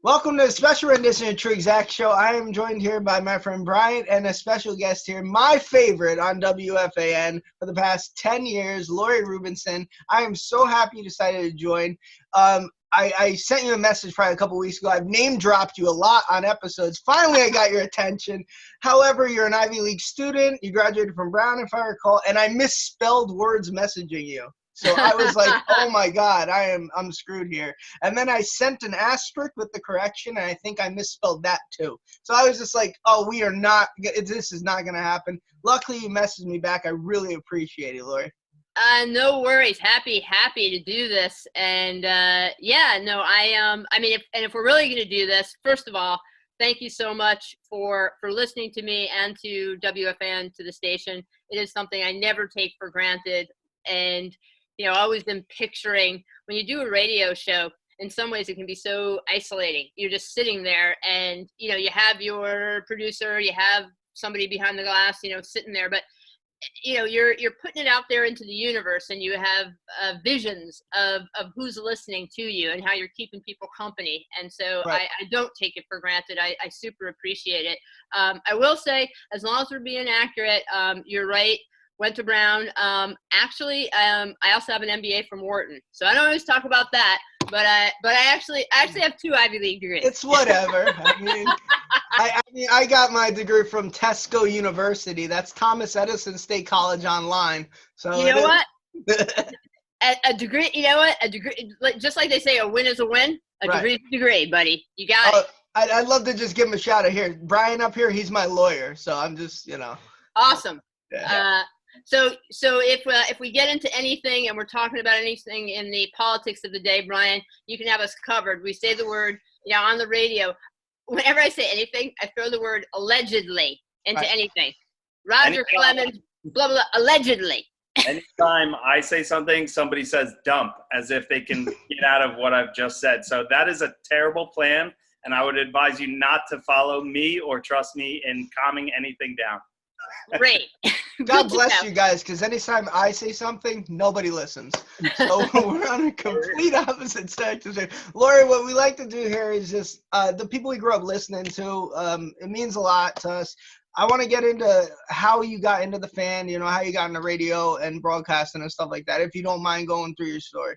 Welcome to a special rendition of TruExact Show. I am joined here by my friend Brian and a special guest here, my favorite on WFAN for the past 10 years, Lori Rubinson. I am so happy you decided to join. I sent you a message probably a couple weeks ago. I've name dropped you a lot on episodes. Finally, I got your attention. However, you're an Ivy League student. You graduated from Brown, if I recall, and I misspelled words messaging you. So I was like, oh my God, I'm screwed here. And then I sent an asterisk with the correction, and I think I misspelled that too. So I was just like, oh, this is not going to happen. Luckily, you messaged me back. I really appreciate it, Lori. No worries. Happy to do this. And I mean, if we're really going to do this, first of all, thank you so much for listening to me and to WFAN, to the station. It is something I never take for granted. And always been picturing when you do a radio show, in some ways it can be so isolating. You're just sitting there and, you have your producer, you have somebody behind the glass, sitting there, but you're putting it out there into the universe, and you have visions of who's listening to you and how you're keeping people company. And so right. I don't take it for granted. I super appreciate it. I will say, as long as we're being accurate, you're right. Went to Brown. I also have an MBA from Wharton, so I don't always talk about that. But I actually have 2 Ivy League degrees. It's whatever. I got my degree from Tesco University. That's Thomas Edison State College online. So you know what? a degree. You know what? A degree. Just like they say, a win is a win. A right. Degree is a degree, buddy. You got it. I'd love to just give him a shout out here. Brian up here, he's my lawyer. So I'm just, Awesome. Yeah. So if we get into anything and we're talking about anything in the politics of the day, Brian, you can have us covered. We say the word, on the radio. Whenever I say anything, I throw the word allegedly into right. anything. Roger Clemens, blah, blah, blah, allegedly. Anytime I say something, somebody says dump, as if they can get out of what I've just said. So that is a terrible plan, and I would advise you not to follow me or trust me in calming anything down. Great. God bless you guys, because anytime I say something, nobody listens. So we're on a complete opposite sector. Lori, what we like to do here is just the people we grew up listening to. It means a lot to us. I want to get into how you got into the fan, how you got into radio and broadcasting and stuff like that, if you don't mind going through your story.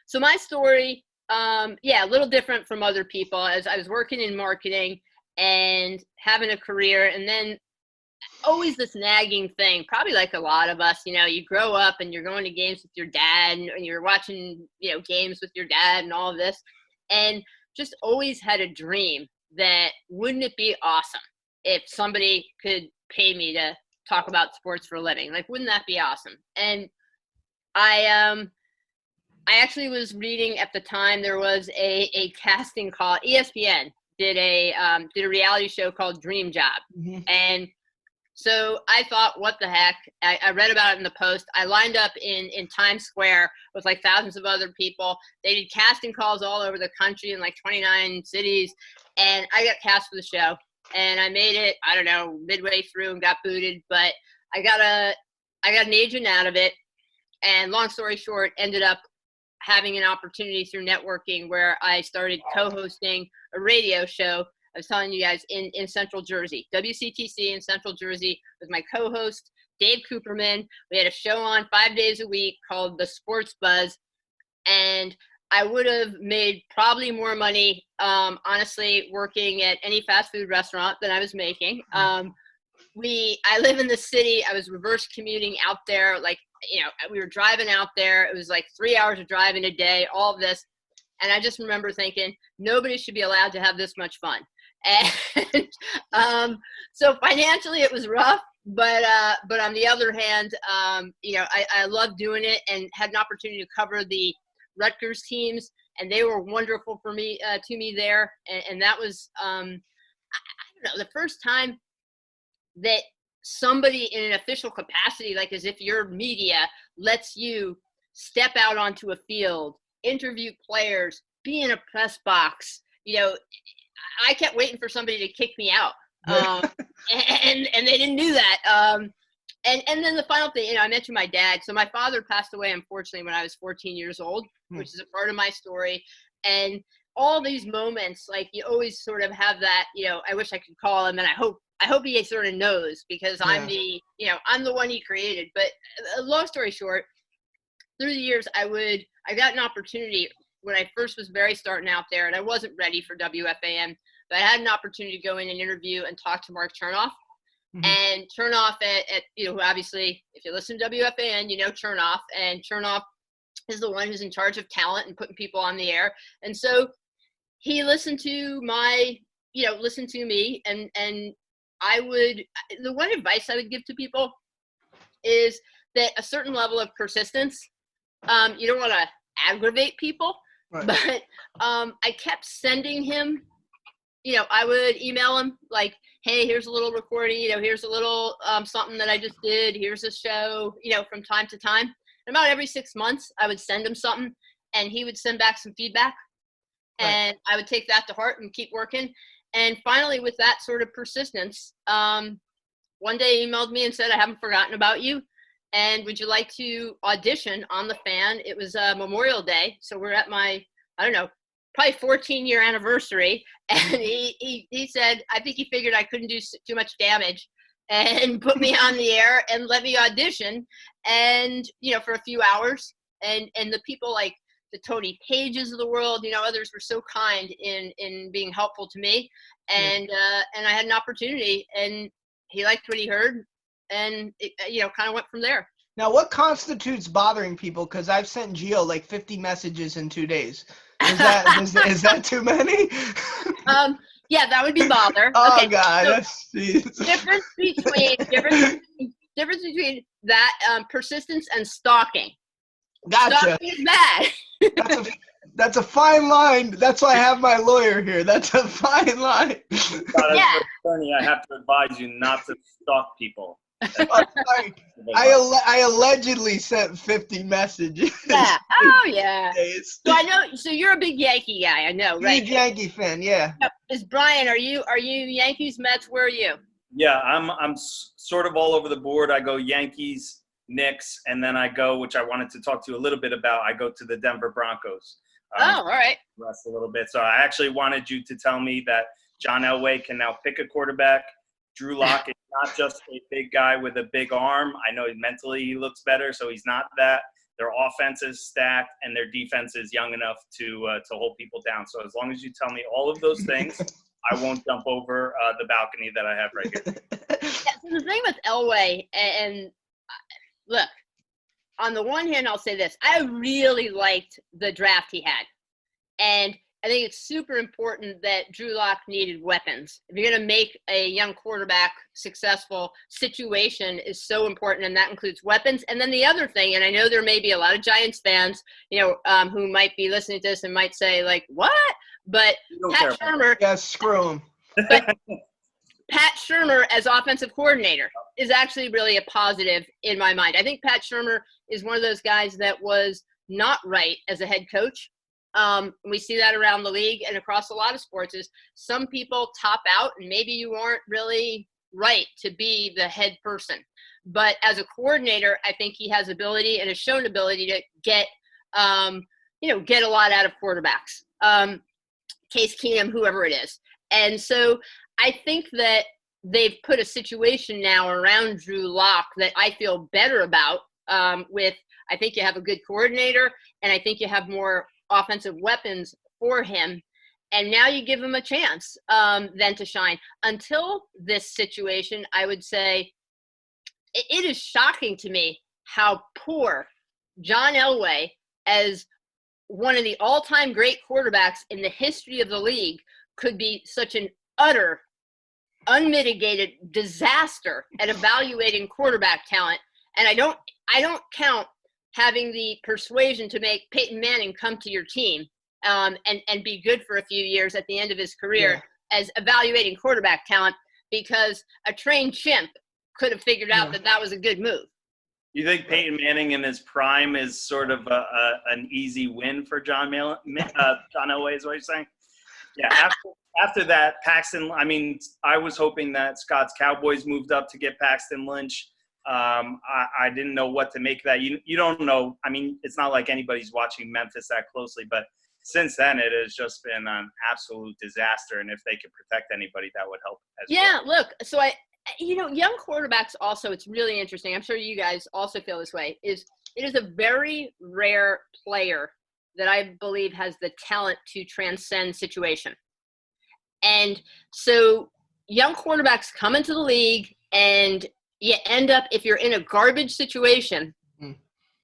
So my story, a little different from other people, as I was working in marketing and having a career, and then always this nagging thing, probably like a lot of us, you grow up and you're going to games with your dad and you're watching, games with your dad and all of this, and just always had a dream that wouldn't it be awesome if somebody could pay me to talk about sports for a living? Like, wouldn't that be awesome? And I actually was reading at the time, there was a casting call. ESPN did a reality show called Dream Job. Mm-hmm. And so I thought, what the heck? I read about it in the Post. I lined up in Times Square with like thousands of other people. They did casting calls all over the country in like 29 cities. And I got cast for the show. And I made it, I don't know, midway through and got booted. But I got an agent out of it. And long story short, ended up having an opportunity through networking where I started co-hosting a radio show. I was telling you guys in Central Jersey, WCTC in Central Jersey, with my co-host, Dave Cooperman. We had a show on 5 days a week called The Sports Buzz. And I would have made probably more money, honestly, working at any fast food restaurant than I was making. I live in the city. I was reverse commuting out there. Like, we were driving out there. It was like 3 hours of driving a day, all of this. And I just remember thinking, nobody should be allowed to have this much fun. And so financially it was rough, but on the other hand, I loved doing it and had an opportunity to cover the Rutgers teams, and they were wonderful for me, to me there. And that was, I don't know, the first time that somebody in an official capacity, like as if you're media, lets you step out onto a field, interview players, be in a press box. I kept waiting for somebody to kick me out. And they didn't do that. And then the final thing, I mentioned my dad. So my father passed away, unfortunately, when I was 14 years old, which is a part of my story. And all these moments, like you always sort of have that, I wish I could call him, and I hope he sort of knows, because I'm the one he created. But long story short, through the years, I got an opportunity when I first was very starting out there, and I wasn't ready for WFAN, but I had an opportunity to go in and interview and talk to Mark Chernoff. Mm-hmm. And Chernoff at obviously, if you listen to WFAN, Chernoff, and Chernoff is the one who's in charge of talent and putting people on the air. And so he listened to me, and the one advice I would give to people is that a certain level of persistence, you don't want to aggravate people, right. But I kept sending him, I would email him like, hey, here's a little recording, here's a little something that I just did, here's a show, from time to time. And about every 6 months, I would send him something, and he would send back some feedback. And I would take that to heart and keep working. And finally, with that sort of persistence, one day he emailed me and said, I haven't forgotten about you. And would you like to audition on the fan? It was Memorial Day. So we're at my, probably 14-year anniversary. And he said, I think he figured I couldn't do too much damage, and put me on the air and let me audition. And, for a few hours. And the people like the Tony Pages of the world, others were so kind in being helpful to me. And I had an opportunity, and he liked what he heard, and it, kind of went from there. Now, what constitutes bothering people? Because I've sent Gio like 50 messages in 2 days. Is that too many? Yeah, that would be bother. Oh, okay, God. So difference between that persistence and stalking. Gotcha. Stalking is bad. That's a fine line. That's why I have my lawyer here. That's a fine line. Yeah. Attorney, I have to advise you not to stalk people. I allegedly sent 50 messages. Yeah. Oh, yeah. So I know. So you're a big Yankee guy. I know, right? Big Yankee fan. Yeah. Is Brian? Are you Yankees, Mets? Where are you? Yeah, I'm sort of all over the board. I go Yankees, Knicks, and then I go, which I wanted to talk to you a little bit about. I go to the Denver Broncos. All right. Rest a little bit. So I actually wanted you to tell me that John Elway can now pick a quarterback. Drew Lock is not just a big guy with a big arm. I know mentally he looks better, so he's not that. Their offense is stacked, and their defense is young enough to hold people down. So as long as you tell me all of those things, I won't jump over the balcony that I have right here. Yeah, so the thing with Elway, and look, on the one hand, I'll say this. I really liked the draft he had. And I think it's super important that Drew Lock needed weapons. If you're going to make a young quarterback successful, situation is so important, and that includes weapons. And then the other thing, and I know there may be a lot of Giants fans, who might be listening to this and might say, like, what? But Pat Shurmur. Yeah, screw him. But Pat Shurmur as offensive coordinator is actually really a positive in my mind. I think Pat Shurmur is one of those guys that was not right as a head coach. We see that around the league and across a lot of sports is some people top out, and maybe you aren't really right to be the head person. But as a coordinator, I think he has ability and has shown ability to get a lot out of quarterbacks. Case Keenum, whoever it is. And so I think that they've put a situation now around Drew Lock that I feel better about I think you have a good coordinator, and I think you have more offensive weapons for him. And now you give him a chance then to shine. Until this situation, I would say it is shocking to me how poor John Elway, as one of the all-time great quarterbacks in the history of the league, could be such an utter, unmitigated disaster at evaluating quarterback talent. And I don't count having the persuasion to make Peyton Manning come to your team and be good for a few years at the end of his career as evaluating quarterback talent, because a trained chimp could have figured out that was a good move. You think Peyton Manning in his prime is sort of an easy win for John Elway, is what you're saying? Yeah, after that, Paxton, I was hoping that Scott's Cowboys moved up to get Paxton Lynch. I didn't know what to make of that. You don't know. It's not like anybody's watching Memphis that closely, but since then, it has just been an absolute disaster. And if they could protect anybody, that would help as Yeah, well. look, so young quarterbacks also, it's really interesting. I'm sure you guys also feel this way, it is a very rare player that I believe has the talent to transcend situation. And so young quarterbacks come into the league and you end up, if you're in a garbage situation,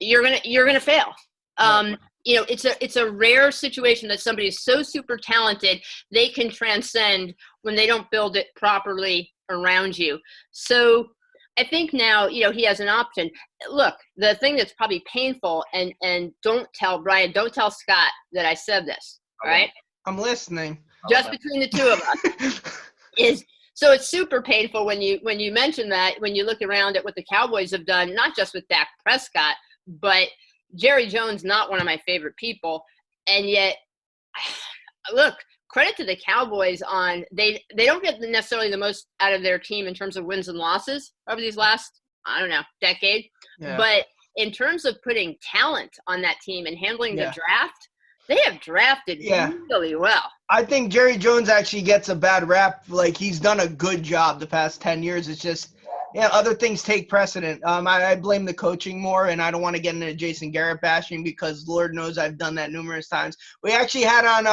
you're gonna fail. Right. It's a rare situation that somebody is so super talented they can transcend when they don't build it properly around you. So I think now, he has an option. Look, the thing that's probably painful, and don't tell Brian, don't tell Scott that I said this, all right? I'm listening. Just between the two of us is, so it's super painful when you mention that, when you look around at what the Cowboys have done, not just with Dak Prescott, but Jerry Jones, not one of my favorite people. And yet, look, credit to the Cowboys on, they don't get necessarily the most out of their team in terms of wins and losses over these last, I don't know, decade. Yeah. But in terms of putting talent on that team and handling the Yeah. draft, they have drafted really well. I think Jerry Jones actually gets a bad rap. Like, he's done a good job the past 10 years. It's just, other things take precedent. I blame the coaching more, and I don't want to get into Jason Garrett bashing because Lord knows I've done that numerous times. We actually had on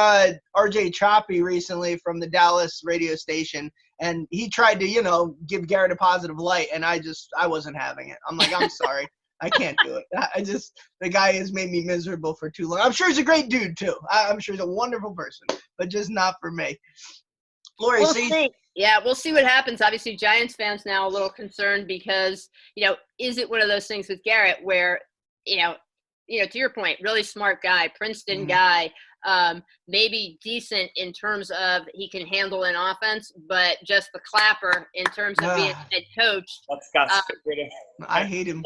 RJ Choppy recently from the Dallas radio station, and he tried to, give Garrett a positive light, and I wasn't having it. I'm like, I'm sorry. I can't do it. The guy has made me miserable for too long. I'm sure he's a great dude too. I'm sure he's a wonderful person, but just not for me. Lori, we'll see. Yeah, we'll see what happens. Obviously, Giants fans now a little concerned because, is it one of those things with Garrett where, to your point, really smart guy, Princeton guy, maybe decent in terms of he can handle an offense, but just the clapper in terms of being head coach. I hate him.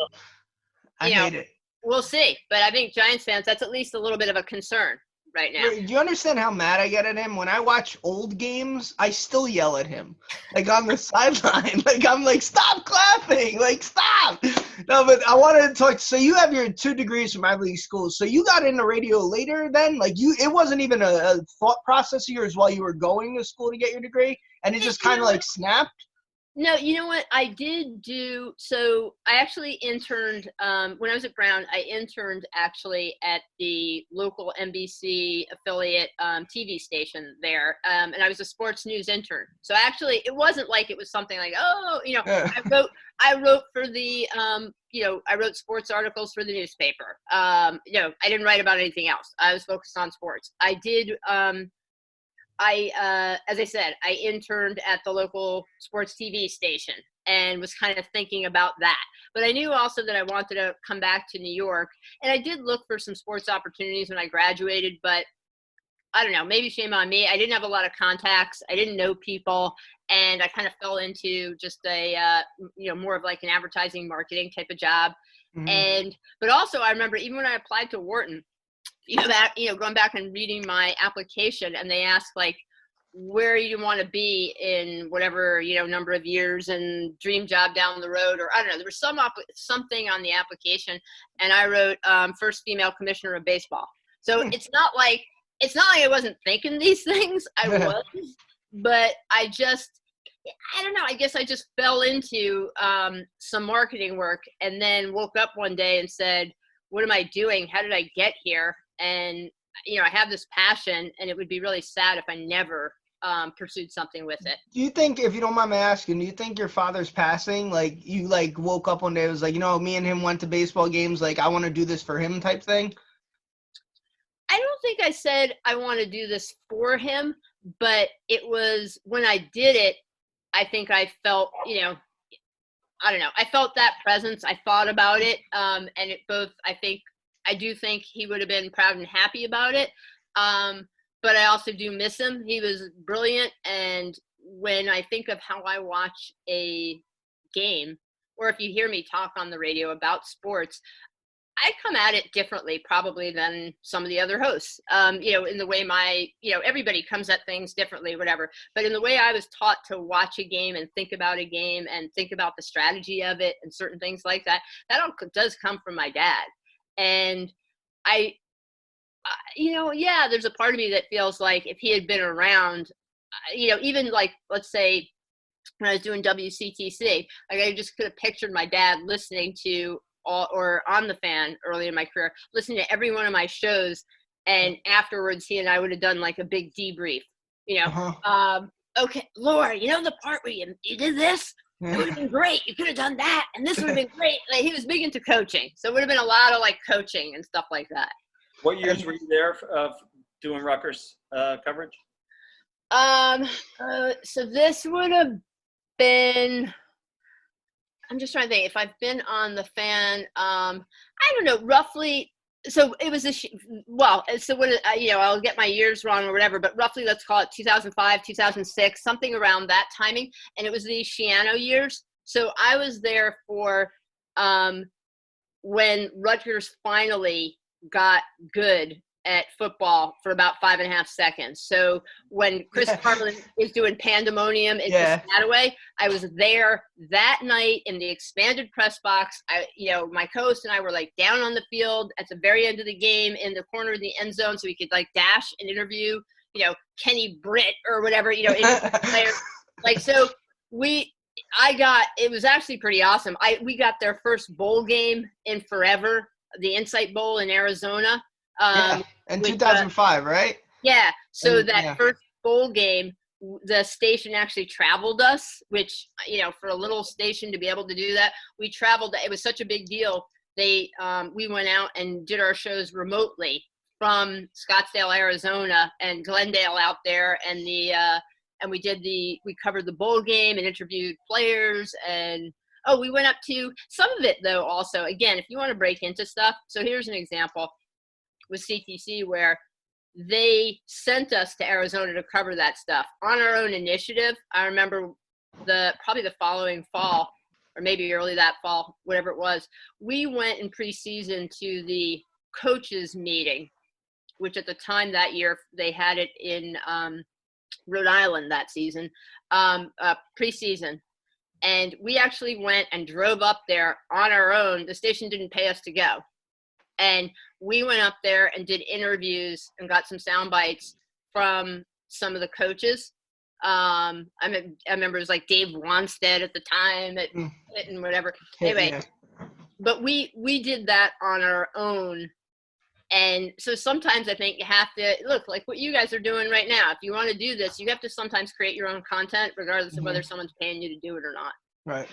I hate it. We'll see. But I think Giants fans, that's at least a little bit of a concern right now. Do you understand how mad I get at him? When I watch old games, I still yell at him. Like, on the sideline. Like, I'm like, stop clapping. Like, stop. No, but I wanted to talk. So you have your 2 degrees from Ivy League schools. So you got into radio later then? Like, it wasn't even a thought process of yours while you were going to school to get your degree? And it just kind of like snapped? No, you know what? I did do, so I actually interned, when I was at Brown, I interned actually at the local NBC affiliate TV station there, and I was a sports news intern. So actually, it wasn't like it was something like, I wrote for the, I wrote sports articles for the newspaper. I didn't write about anything else. I was focused on sports. I did, as I said, I interned at the local sports TV station and was kind of thinking about that. But I knew also that I wanted to come back to New York. And I did look for some sports opportunities when I graduated, but I don't know, maybe shame on me. I didn't have a lot of contacts. I didn't know people. And I kind of fell into just a, more of like an advertising marketing type of job. But also I remember even when I applied to Wharton, going back and reading my application, and they asked like, where you want to be in whatever, number of years and dream job down the road, or I don't know, there was something on the application, and I wrote first female commissioner of baseball. So it's not like I wasn't thinking these things. I was, but I don't know. I guess I just fell into some marketing work, and then woke up one day and said, what am I doing? How did I get here? And, I have this passion, and it would be really sad if I never pursued something with it. Do you think, if you don't mind me asking, do you think your father's passing, like, you, like, woke up one day, it was like, me and him went to baseball games, like, I want to do this for him type thing? I don't think I said I want to do this for him, but it was, when I did it, I think I felt, I don't know, I felt that presence. I thought about it, and it both, I do think he would have been proud and happy about it, but I also do miss him. He was brilliant, and when I think of how I watch a game, or if you hear me talk on the radio about sports, I come at it differently probably than some of the other hosts, in the way everybody comes at things differently, whatever. But in the way I was taught to watch a game and think about a game and think about the strategy of it and certain things like that, that all does come from my dad. And Yeah, there's a part of me that feels like if he had been around, even like, let's say when I was doing WCTC, like I just could have pictured my dad listening to or on the fan early in my career, listening to every one of my shows. And afterwards, he and I would have done like a big debrief, okay, Laura, the part where you did this? It would have been great. You could have done that, and this would have been great. Like, he was big into coaching, so it would have been a lot of like coaching and stuff like that. What years were you there doing Rutgers coverage? So this would have been. I'm just trying to think if I've been on the fan. I don't know, roughly. So it was so what I'll get my years wrong or whatever, but roughly let's call it 2005, 2006, something around that timing. And it was the Schiano years. So I was there for when Rutgers finally got good at football for about 5.5 seconds. So when Chris Carlin is doing pandemonium in Piscataway, I was there that night in the expanded press box. My co-host and I were like down on the field at the very end of the game in the corner of the end zone, so we could like dash and interview, Kenny Britt or whatever, players. Like, so it was actually pretty awesome. We got their first bowl game in forever, the Insight Bowl in Arizona. In 2005, right? Yeah. So first bowl game, the station actually traveled us, which, for a little station to be able to do that, we traveled. It was such a big deal. We went out and did our shows remotely from Scottsdale, Arizona, and Glendale out there. And we covered the bowl game and interviewed players. And we went up to some of it though. Also, again, if you want to break into stuff. So here's an example with CTC where they sent us to Arizona to cover that stuff on our own initiative. I remember probably the following fall, or maybe early that fall, whatever it was, we went in preseason to the coaches meeting, which at the time that year they had it in Rhode Island that season, preseason. And we actually went and drove up there on our own. The station didn't pay us to go. And we went up there and did interviews and got some sound bites from some of the coaches. I remember it was like Dave Wanstead at the time and whatever. Anyway, but we did that on our own. And so sometimes I think you have to look like what you guys are doing right now. If you want to do this, you have to sometimes create your own content, regardless of whether someone's paying you to do it or not. Right.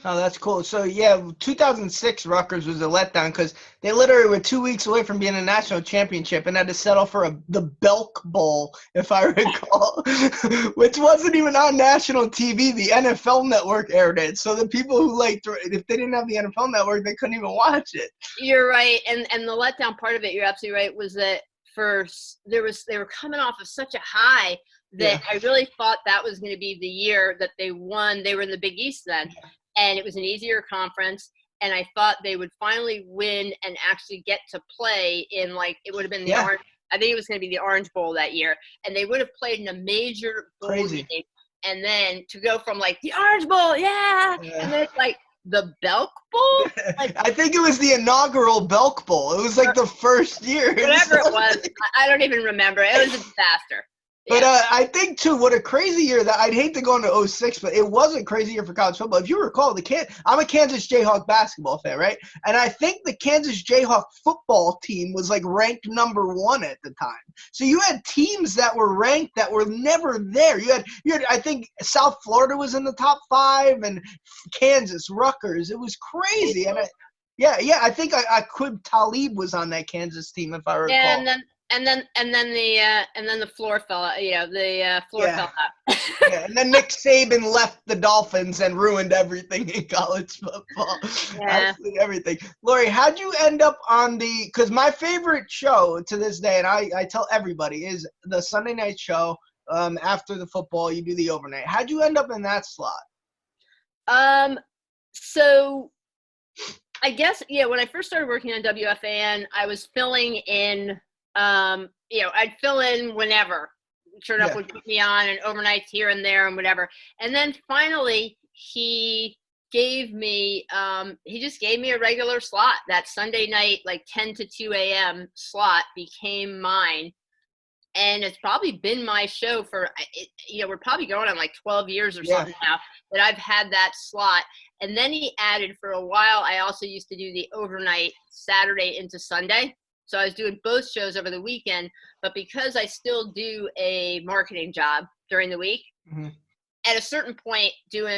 Oh, that's cool. So, 2006 Rutgers was a letdown because they literally were 2 weeks away from being a national championship and had to settle for the Belk Bowl, if I recall, which wasn't even on national TV. The NFL Network aired it. So the people who if they didn't have the NFL Network, they couldn't even watch it. You're right. And the letdown part of it, you're absolutely right, was that they were coming off of such a high that I really thought that was going to be the year that they won. They were in the Big East then. And it was an easier conference, and I thought they would finally win and actually get to play in, it would have been the Orange. I think it was going to be the Orange Bowl that year, and they would have played in a major bowl game. And then to go from the Orange Bowl, and then it's the Belk Bowl. I think it was the inaugural Belk Bowl. It was the first year. Whatever it was, I don't even remember. It was a disaster. But I think, too, what a crazy year that I'd hate to go into 06, but it was a crazy year for college football. If you recall, I'm a Kansas Jayhawk basketball fan, right? And I think the Kansas Jayhawk football team was ranked number 1 at the time. So you had teams that were ranked that were never there. You had I think South Florida was in the top 5 and Kansas, Rutgers. It was crazy. And I think Aqib Talib was on that Kansas team, if I recall. Yeah, and then the floor fell out. The floor fell out. And then Nick Saban left the Dolphins and ruined everything in college football. Absolutely everything. Lori, how'd you end up on because my favorite show to this day, and I tell everybody, is the Sunday night show. After the football, you do the overnight. How'd you end up in that slot? So I guess, when I first started working on WFAN, I was filling in. I'd fill in whenever. Sure enough, would put me on and overnights here and there and whatever. And then finally, he gave me he just gave me a regular slot. That Sunday night, like 10 to 2 a.m. slot became mine. And it's probably been my show for, we're probably going on like 12 years or something now that I've had that slot. And then he added, for a while, I also used to do the overnight Saturday into Sunday. So I was doing both shows over the weekend, but because I still do a marketing job during the week, at a certain point,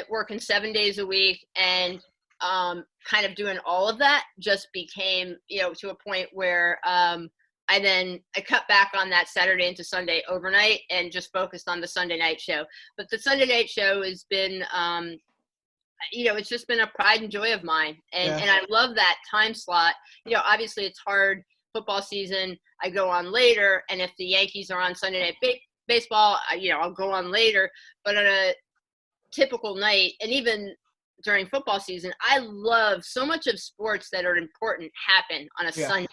working 7 days a week and kind of doing all of that just became, to a point where I cut back on that Saturday into Sunday overnight and just focused on the Sunday night show. But the Sunday night show has been, it's just been a pride and joy of mine. And I love that time slot. Obviously it's hard. Football season, I go on later. And if the Yankees are on Sunday night baseball, I'll go on later. But on a typical night, and even during football season, I love so much of sports that are important happen on a Sunday.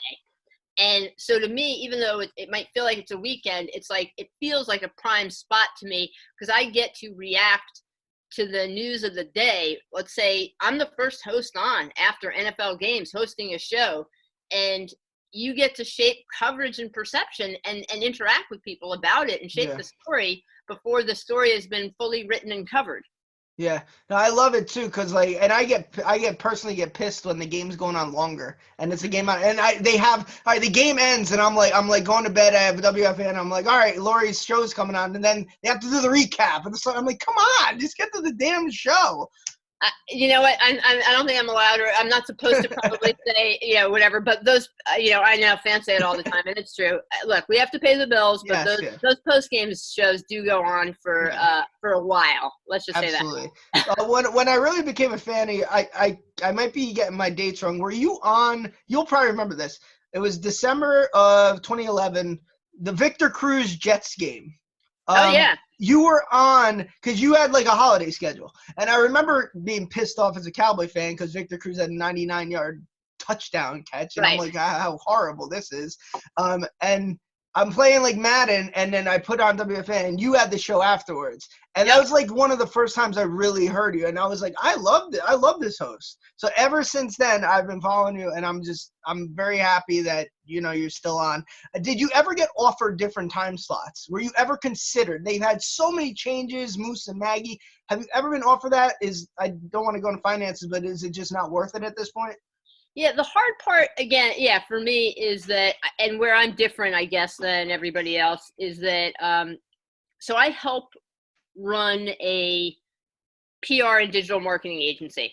And so to me, even though it might feel like it's a weekend, it's like, it feels like a prime spot to me because I get to react to the news of the day. Let's say I'm the first host on after NFL games hosting a show, and you get to shape coverage and perception and interact with people about it and shape the story before the story has been fully written and covered. Yeah, no, I love it too, because and I personally get pissed when the game's going on longer, and it's a game out, and the game ends, and I'm like going to bed. I have WFAN. I'm like, all right, Lori's show's coming on, and then they have to do the recap, and so I'm like, come on, just get to the damn show. You know what? I don't think I'm allowed, or I'm not supposed to probably say, whatever. But those, I know fans say it all the time, and it's true. Look, we have to pay the bills, but those post game shows do go on for a while. Let's just say that. Absolutely. When I really became a fan of you, I might be getting my dates wrong. Were you on? You'll probably remember this. It was December of 2011, the Victor Cruz Jets game. Oh yeah. You were on because you had like a holiday schedule, and I remember being pissed off as a Cowboy fan because Victor Cruz had a 99-yard touchdown catch, and I'm like, how horrible this is. And I'm playing like Madden, and then I put on WFAN, and you had the show afterwards, and that was like one of the first times I really heard you, and I was like, I loved it. I love this host. So ever since then, I've been following you, and I'm very happy that you're still on. Did you ever get offered different time slots? Were you ever considered? They've had so many changes, Moose and Maggie. Have you ever been offered that? I don't want to go into finances, but is it just not worth it at this point? Yeah, the hard part, again, for me is that, and where I'm different, I guess, than everybody else, is that, so I help run a PR and digital marketing agency.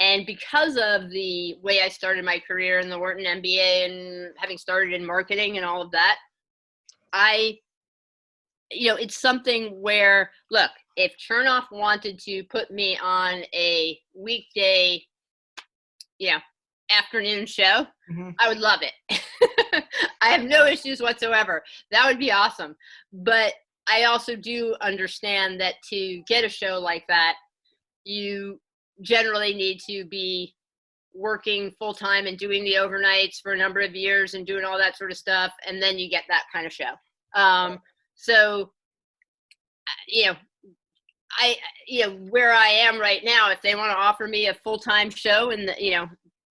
And because of the way I started my career in the Wharton MBA and having started in marketing and all of that, it's something where, look, if Chernoff wanted to put me on a weekday, afternoon show, I would love it. I have no issues whatsoever. That would be awesome. But I also do understand that to get a show like that, you generally need to be working full time and doing the overnights for a number of years and doing all that sort of stuff. And then you get that kind of show. So, where I am right now, if they want to offer me a full-time show and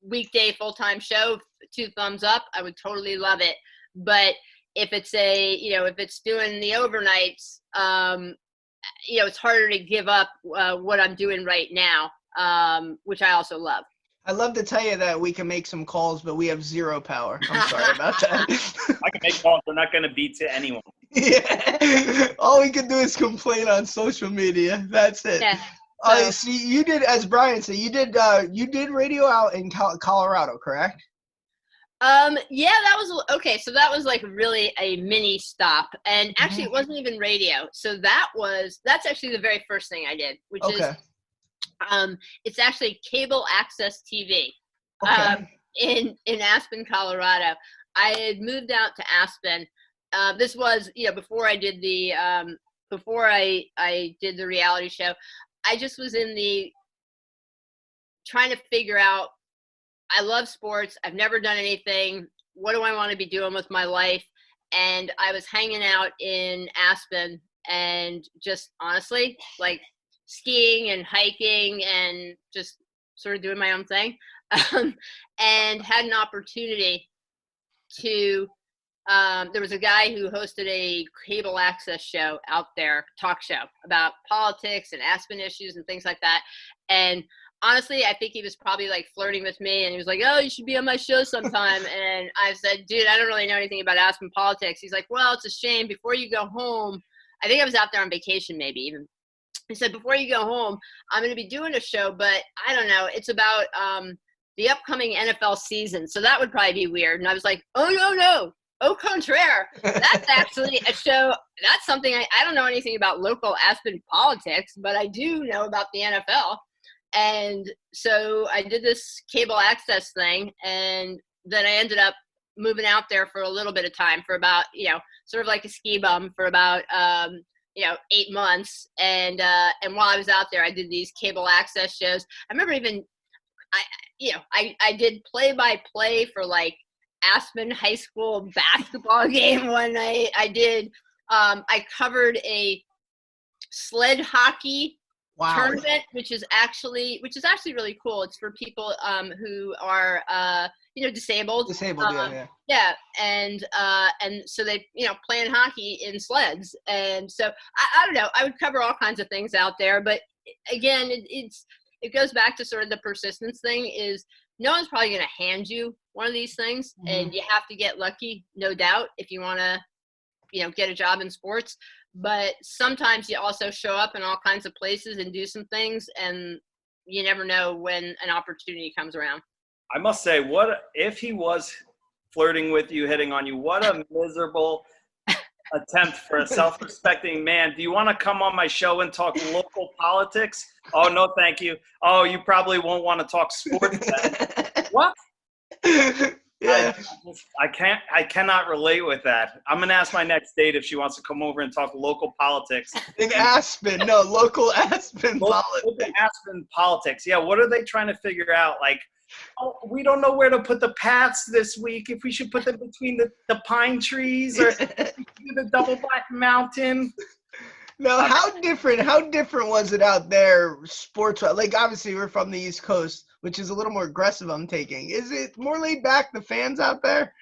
weekday full-time show, 2 thumbs up, I would totally love it. But if it's if it's doing the overnights, it's harder to give up what I'm doing right now, which I also love. I'd love to tell you that we can make some calls, but we have zero power. I'm sorry about that. I can make calls. We're not going to beat to anyone. Yeah. All we can do is complain on social media. That's it. Yeah. So you did, as Brian said, you did radio out in Colorado, correct? Yeah, that was okay. So that was like really a mini stop, and actually it wasn't even radio. So that's actually the very first thing I did, which is it's actually cable access TV. In Aspen, Colorado. I had moved out to Aspen. This was before I did the reality show. I just was trying to figure out, I love sports. I've never done anything. What do I want to be doing with my life? And I was hanging out in Aspen and just honestly, like skiing and hiking and just sort of doing my own thing, and had an opportunity to, there was a guy who hosted a cable access show out there, talk show about politics and Aspen issues and things like that. And honestly, I think he was probably like flirting with me, and he was like, "Oh, you should be on my show sometime." And I said, "Dude, I don't really know anything about Aspen politics." He's like, "Well, it's a shame. Before you go home," I think I was out there on vacation, maybe even. He said, "Before you go home, I'm going to be doing a show, but I don't know. It's about the upcoming NFL season, so that would probably be weird." And I was like, "Oh, no. Au contraire. That's actually a show. That's something I don't know anything about local Aspen politics, but I do know about the NFL." And so I did this cable access thing, and then I ended up moving out there for a little bit of time, for about, sort of like a ski bum, for about 8 months. And while I was out there, I did these cable access shows. I remember even I did play-by-play for like Aspen High School basketball game one night. I covered a sled hockey tournament, which is actually really cool. It's for people who are disabled. Yeah, and so they playing hockey in sleds, and so I don't know. I would cover all kinds of things out there, but again, it goes back to sort of the persistence thing. Is no one's probably going to hand you one of these things, and you have to get lucky, no doubt, if you want to get a job in sports. But sometimes you also show up in all kinds of places and do some things, and you never know when an opportunity comes around. I must say, what if he was flirting with you, hitting on you? What a miserable attempt for a self-respecting man. Do you want to come on my show and talk local politics? Oh, no, thank you. Oh, you probably won't want to talk sports then. What? Yeah. I cannot relate with that. I'm going to ask my next date if she wants to come over and talk local politics. In Aspen. No, local Aspen politics. Local Aspen politics. Yeah, what are they trying to figure out? Like, oh, we don't know where to put the paths this week, if we should put them between the pine trees or the Double Black Mountain. No, how different was it out there sports? Like, obviously we're from the East Coast, which is a little more aggressive, I'm taking. Is it more laid back, the fans out there?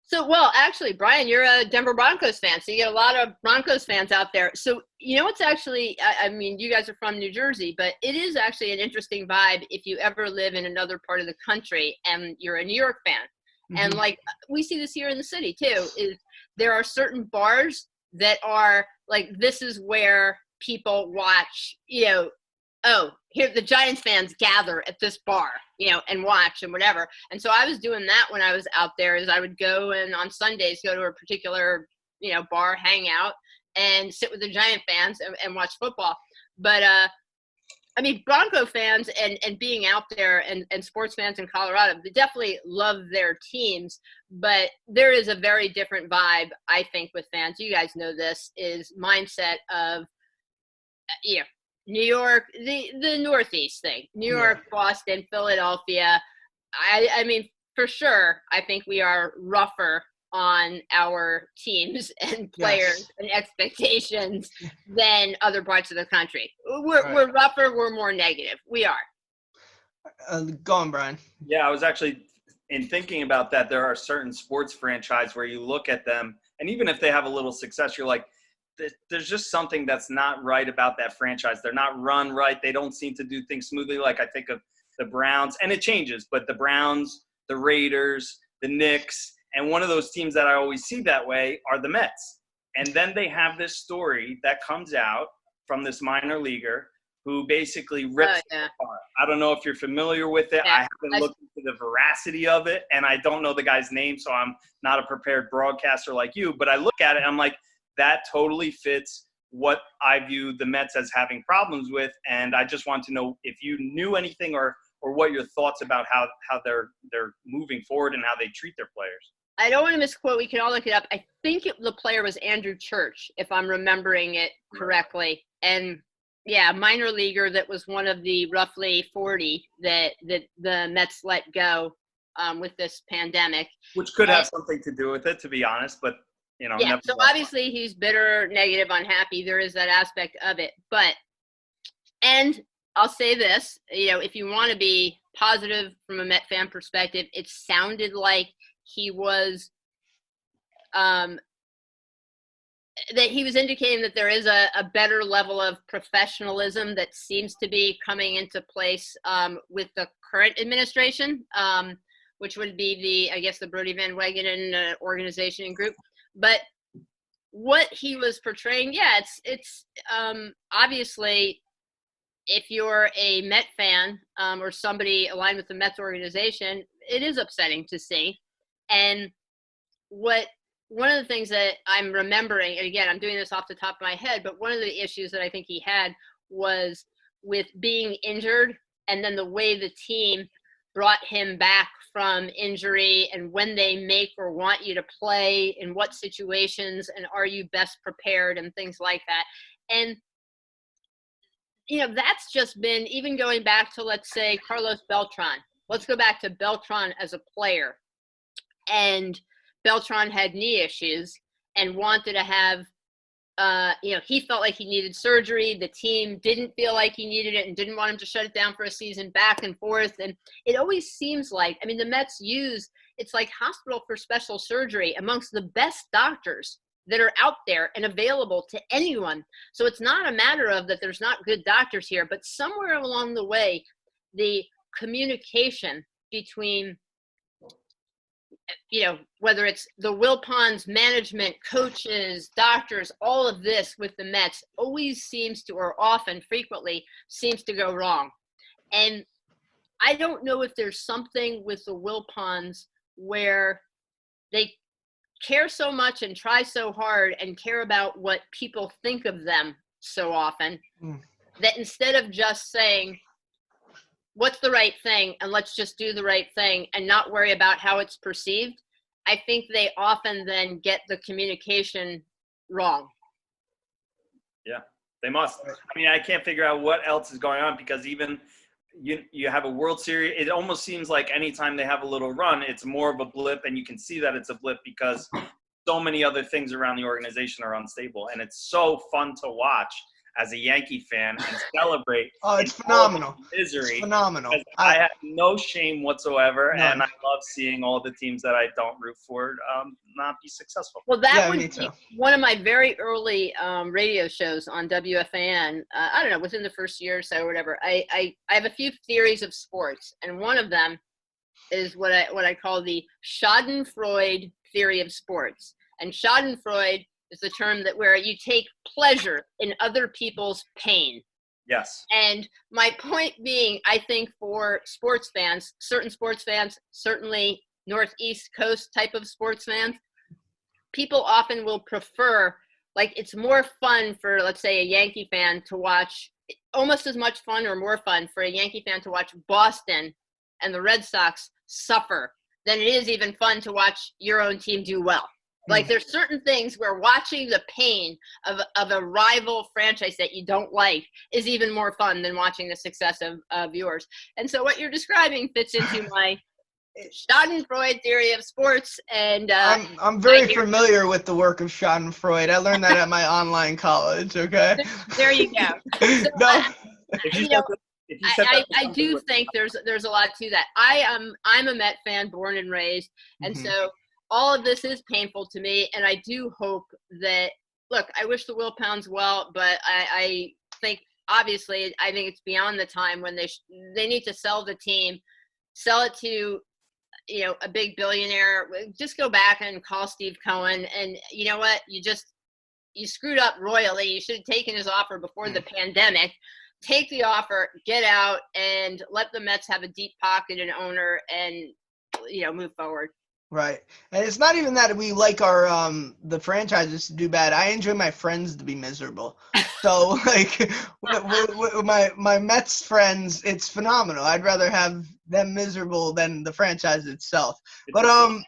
So, well, actually, Brian, you're a Denver Broncos fan, so you get a lot of Broncos fans out there. So, it's actually, I mean, you guys are from New Jersey, but it is actually an interesting vibe if you ever live in another part of the country and you're a New York fan. Mm-hmm. And, like, we see this here in the city, too, is there are certain bars that are, like, this is where people watch, oh, here the Giants fans gather at this bar, and watch and whatever. And so I was doing that when I was out there, is I would go and on Sundays go to a particular, bar, hang out and sit with the Giant fans and watch football. But, I mean, Bronco fans and being out there and sports fans in Colorado, they definitely love their teams, but there is a very different vibe, I think, with fans. You guys know this, is mindset of, New York, the Northeast thing, New York, Boston, Philadelphia. I mean, for sure, I think we are rougher on our teams and players and expectations than other parts of the country. We're rougher, we're more negative. We are. Go on, Brian. Yeah, I was actually, in thinking about that, there are certain sports franchise where you look at them, and even if they have a little success, you're like, there's just something that's not right about that franchise. They're not run right. They don't seem to do things smoothly. Like, I think of the Browns, and it changes, but the Browns, the Raiders, the Knicks, and one of those teams that I always see that way are the Mets. And then they have this story that comes out from this minor leaguer who basically rips it apart. I don't know if you're familiar with it. I haven't looked into the veracity of it, and I don't know the guy's name, so I'm not a prepared broadcaster like you. But I look at it, and I'm like, that totally fits what I view the Mets as having problems with. And I just want to know if you knew anything or what your thoughts about how they're moving forward and how they treat their players. I don't want to misquote. We can all look it up. I think the player was Andrew Church, if I'm remembering it correctly. And yeah, minor leaguer that was one of the roughly 40 that the Mets let go with this pandemic. Which could have something to do with it, to be honest, but yeah, so obviously he's bitter, negative, unhappy. There is that aspect of it. But, and I'll say this, if you want to be positive from a Met fan perspective, it sounded like he was that he was indicating that there is a better level of professionalism that seems to be coming into place with the current administration, which would be the Brody Van Wagenen organization and group. But what he was portraying, it's obviously, if you're a Met fan or somebody aligned with the Mets organization, it is upsetting to see. And one of the things that I'm remembering, and again, I'm doing this off the top of my head, but one of the issues that I think he had was with being injured, and then the way the team brought him back from injury, and when they make or want you to play, in what situations, and are you best prepared, and things like that. And that's just been, even going back to, let's say, Carlos Beltran. Let's go back to Beltran as a player. And Beltran had knee issues and wanted to have, he felt like he needed surgery. The team didn't feel like he needed it and didn't want him to shut it down for a season, back and forth. And it always seems like, the Mets it's like hospital for special surgery amongst the best doctors that are out there and available to anyone. So it's not a matter of that there's not good doctors here, but somewhere along the way, the communication between, whether it's the Wilpons, management, coaches, doctors, all of this with the Mets always seems to, or often, frequently, seems to go wrong. And I don't know if there's something with the Wilpons where they care so much and try so hard and care about what people think of them so often that instead of just saying, what's the right thing, and let's just do the right thing and not worry about how it's perceived, I think they often then get the communication wrong. Yeah, they must. I can't figure out what else is going on, because even you have a World Series, it almost seems like anytime they have a little run, it's more of a blip, and you can see that it's a blip because so many other things around the organization are unstable, and it's so fun to watch as a Yankee fan and celebrate. Oh, it's phenomenal. Misery. It's phenomenal. I have no shame whatsoever, None. and I love seeing all the teams that I don't root for not be successable. Well, that would be one of my very early radio shows on WFAN. I don't know, within the first year or so, or whatever. I have a few theories of sports, and one of them is what I call the Schadenfreude theory of sports. And Schadenfreude is the term that where you take pleasure in other people's pain. Yes. And my point being, I think for sports fans, certain sports fans, certainly Northeast Coast type of sports fans, people often will prefer, like, it's more fun for, let's say, a Yankee fan to watch, almost as much fun or more fun for a Yankee fan to watch Boston and the Red Sox suffer than it is even fun to watch your own team do well. Like, there's certain things where watching the pain of a rival franchise that you don't like is even more fun than watching the success of yours. And so what you're describing fits into my Schadenfreude theory of sports. And I'm very familiar with the work of Schadenfreude. I learned that at my online college, okay? There you go. So No. I do think there's a lot to that. I'm a Met fan, born and raised, and so all of this is painful to me, and I do hope that, look, I wish the Wilpons well, but I think, obviously, I think it's beyond the time when they need to sell the team, sell it to, a big billionaire. Just go back and call Steve Cohen, and you know what? You screwed up royally. You should have taken his offer before the pandemic. Take the offer, get out, and let the Mets have a deep-pocketed owner and, move forward. Right. And it's not even that we like our the franchises to do bad. I enjoy my friends to be miserable. So like with my Mets friends, it's phenomenal. I'd rather have them miserable than the franchise itself. But the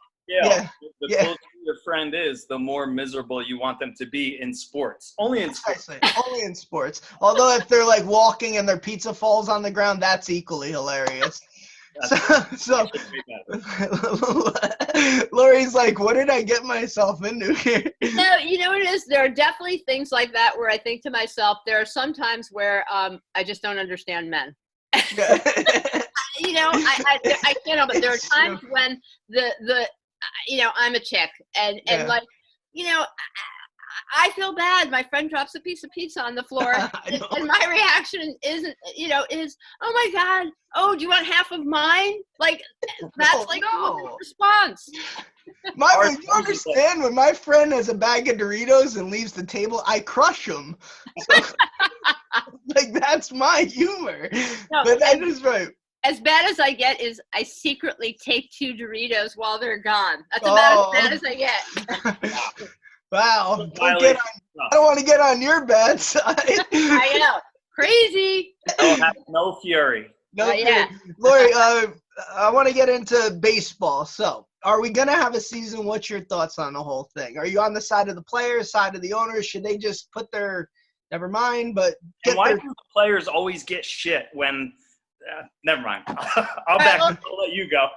closer your friend is, the more miserable you want them to be in sports. Only in sports. Only in sports. Although if they're like walking and their pizza falls on the ground, that's equally hilarious. Lori's like, what did I get myself into here? No, you know what it is? There are definitely things like that where I think to myself, there are some times where I just don't understand men. You know, I can't help it. There are times when I'm a chick and like, I feel bad. My friend drops a piece of pizza on the floor, and my reaction is, oh my God, oh, do you want half of mine? Like, that's a response. You understand when my friend has a bag of Doritos and leaves the table, I crush him. So, like, that's my humor. No, but that is right. As bad as I get is I secretly take 2 Doritos while they're gone. That's about as bad as I get. Wow. I don't want to get on your bad side. I know. Crazy. No fury. Fury. Lori, I want to get into baseball. So, are we going to have a season? What's your thoughts on the whole thing? Are you on the side of the players, side of the owners? Should they just put their – never mind, but – And why do the players always get shit when never mind. I'll let you go.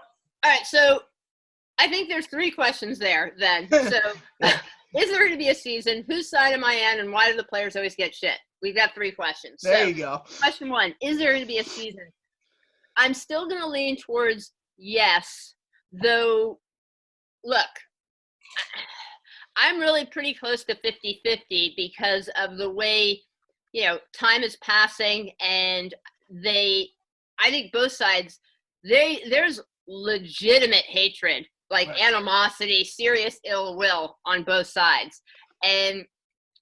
All right, so I think there's 3 questions there then. So is there going to be a season? Whose side am I on? And why do the players always get shit? We've got 3 questions. There you go. Question 1, is there going to be a season? I'm still going to lean towards yes, though, look, I'm really pretty close to 50-50 because of the way, time is passing and I think both sides, there's legitimate hatred, like animosity, serious ill will on both sides. And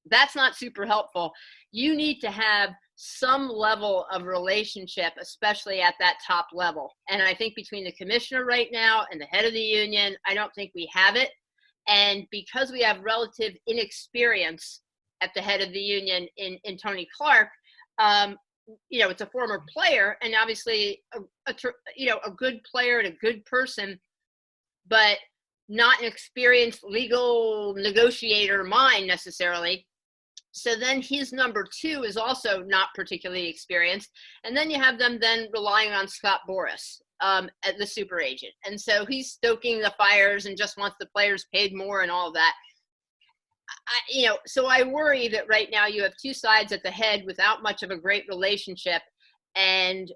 that's not super helpful. You need to have some level of relationship, especially at that top level. And I think between the commissioner right now and the head of the union, I don't think we have it. And because we have relative inexperience at the head of the union in Tony Clark, it's a former player and obviously a good player and a good person, but not an experienced legal negotiator mind necessarily. So then his number 2 is also not particularly experienced. And then you have them then relying on Scott Boras, at the super agent. And so he's stoking the fires and just wants the players paid more and all of that. So I worry that right now you have 2 sides at the head without much of a great relationship. And,